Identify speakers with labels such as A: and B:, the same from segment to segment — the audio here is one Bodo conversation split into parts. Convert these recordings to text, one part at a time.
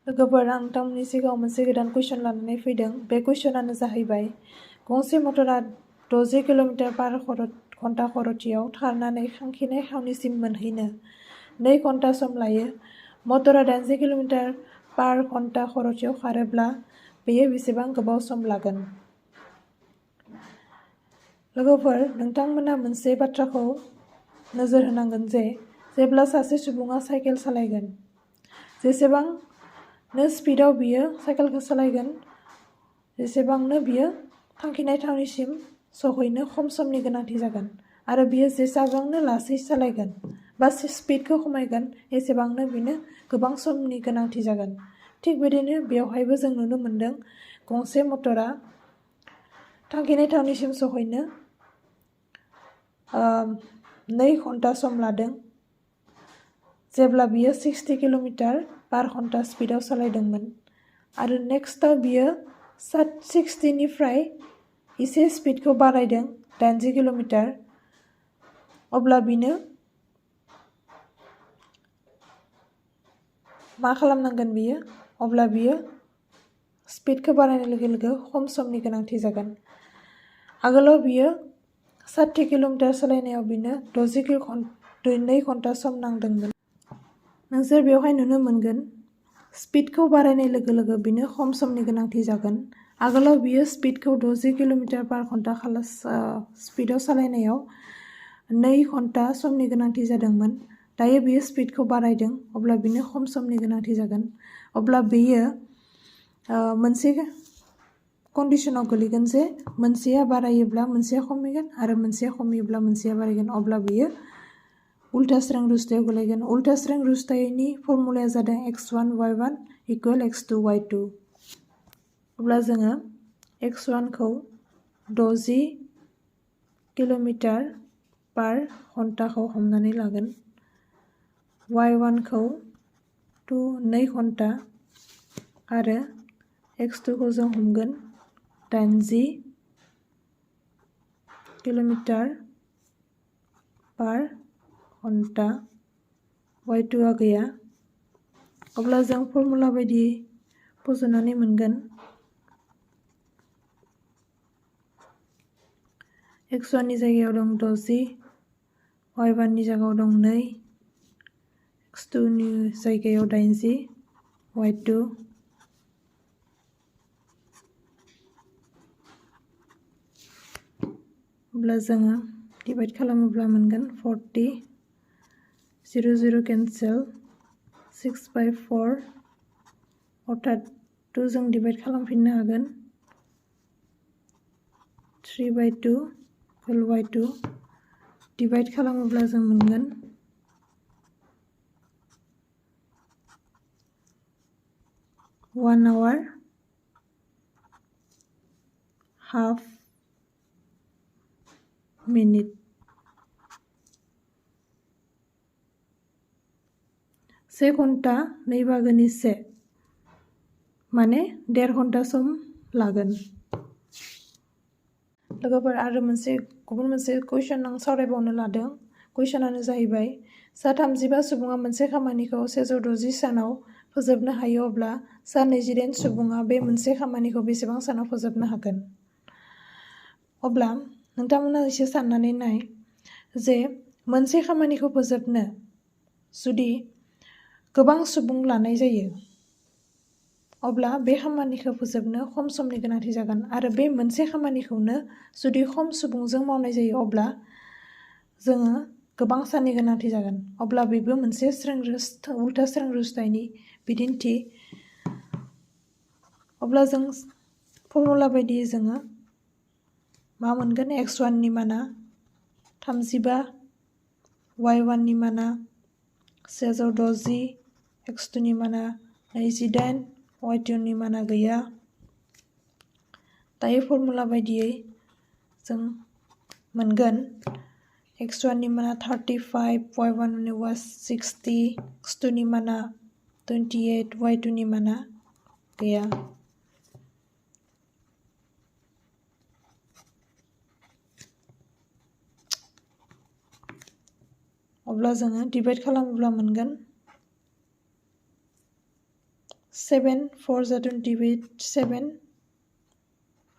A: लोगोफोर आं नोंथांमोननि सिगाङाव मोनसे गोदान कुइसन लानानै फैदों। बे कुइसनानो जाहैबाय गंसे मटरा 60 किल'मिटार पार घन्टा खरथियाव खारनानै थांखिनाय थावनिसिम मोनहैनो 2 घन्टा सम लायो। मटरा 80 किल'मिटार पार घन्टा खरथियाव खारोब्ला बेयो बेसेबां गोबाव सम लागोन? लोगोफोर नोंथांमोना मोनसे बाथ्राखौ नोजोर होनांगोन जे जेब्ला सासे सुबुङा साइकेल सालायगोन, जेसेबांनो स्पिडआव बियो साइकेलखौ सालायगोन, जेसेबांनो बियो थांखिनाय थावनिसिम सहैनो खम समनि गोनांथि जागोन। आरो बियो जेसेबांनो लासै सालायगोन बा स्पिडखौ खमायगोन, एसेबांनो बिनो गोबां समनि गोनांथि जागोन। थिग बिदिनो बेवहायबो जों नुनो मोनदों गंसे मटरा थांखिनाय थावनिसिम सहैनो 2 घन्टा सम लादों जेब्ला बियो 60 किल'मिटार पार घन्टा स्पिडआव सालायदोंमोन। आरो नेक्स्टआव बियो 60 निफ्राय एसे स्पिडखौ बारायदों 80 किल'मिटार। अब्ला बिनो मा खालामनांगोन बियो? अब्ला बियो स्पिडखौ बारायनाय लोगो लोगो खम समनि गोनांथि जागोन। आगोलाव बियो 60 किल'मिटार सालायनायाव बिनो 2 घन्टा सम नांदोंमोन। नोंसोर बेवहाय नुनो मोनगोन स्पिडखौ बारायनाय लोगो लोगो बिनो खम समनि गोनांथि जागोन। आगोलाव बियो स्पिडखौ 60 किल'मिटार पार घन्टा स्पिडआव सालायनायाव 2 घन्टा समनि गोनांथि जादोंमोन। दायो बियो स्पिडखौ बारायदों, अब्ला बिनो खम समनि गोनांथि जागोन। अब्ला बेयो मोनसे कन्डिशनाव गोलैगोन जे मोनसेया बारायोब्ला मोनसेया खमिगोन आरो मोनसेया खमियोब्ला मोनसेया बारायगोन। अब्ला बियो उल्था स्रें रुजुथायाव गोलैगोन। उल्था स्रें रुजुथायनि फर्मुलाया जादों x1 y1 = x2 y2। अब्ला जोङो x1 खौ 60 किल'मिटार पार घन्टाखौ हमनानै लागोन, y1 खौ 2 घन्टा आरो x2 खौ जों हमगोन 80 किल'मिटार पार घन्टा, y2 आ गैया। अब्ला जों फर्मुला बायदि फज'नानै मोनगोन x1 नि जायगायाव दं 60, y1 नि जायगायाव दं 2, x2 नि जायगायाव 80, y2 अब्ला जोङो डिभाइड खालामोब्ला मोनगोन 40, 0 0 केन्सेल, 6/4 अर्थात 2 जों डिभाइड खालामफिननो हागोन, 3/2 y2 डिभाइड खालामोब्ला जों मोनगोन 1 hour half minute। 1 घन्टा 2/1 माने 1.5 घन्टा सम लागोन। लोगोफोर आरो गुबुन मोनसे कुइसन आं सावरायबावनो लादों। कुइसनानो जाहैबाय सा 35 सुबुङा मोनसे खामानिखौ 160 सानाव फोजोबनो हायो, अब्ला सा 28 सुबुङा बे मोनसे खामानिखौ बेसेबां सानाव फोजोबनो हागोन? अब्ला नोंथांमोना एसे साननानै नाय जे मोनसे खामानिखौ फोजोबनो जुदि गोबां सुबुं लानाय जायो, अब्ला बे खामानिखौ फोजोबनो खम समनि गोनांथि जागोन। आरो बे मोनसे खामानिखौनो जुदि खम सुबुंजों मावनाय जायो, अब्ला जोङो गोबां साननि गोनांथि जागोन। अब्ला बेबो मोनसे उल्था स्रें रुजुथायनि बिदिन्थि। अब्ला जों फर्मुला बायदियै जोङो मा मोनगोन? x1 नि माना 35, y1 नि माना 160, x2 नि माना 28, y2 नि माना गैया। दायो फर्मुला बायदियै जों मोनगोन x1 नि माना 35, y1 नि 60, x2 नि माना 28, y2 नि माना गैया। अब्ला जोङो डिभाइड खालामोब्ला मोनगोन 7 4 जा 27,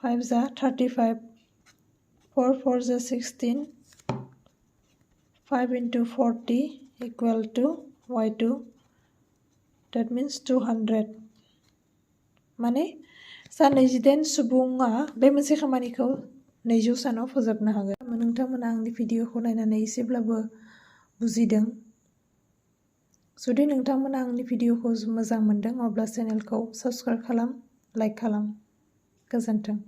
A: 5 जा 35, 4 4 जा 16, 5 into 40 equal to y2, that means 200. माने सा 28 सुबुङा बे मोनसे खामानिखौ 200 सानाव फोजोबनो हागोन। नोंथांमोना आंनि भिडिअखौ नायनानै एसेब्लाबो बुजिदों। जुदि नोंथांमोना आंनि भिडिअखौ मोजां मोनदों अब्ला चेनेलखौ साबस्क्राइब खालाम, लाइक खालाम। गोजोन्थों।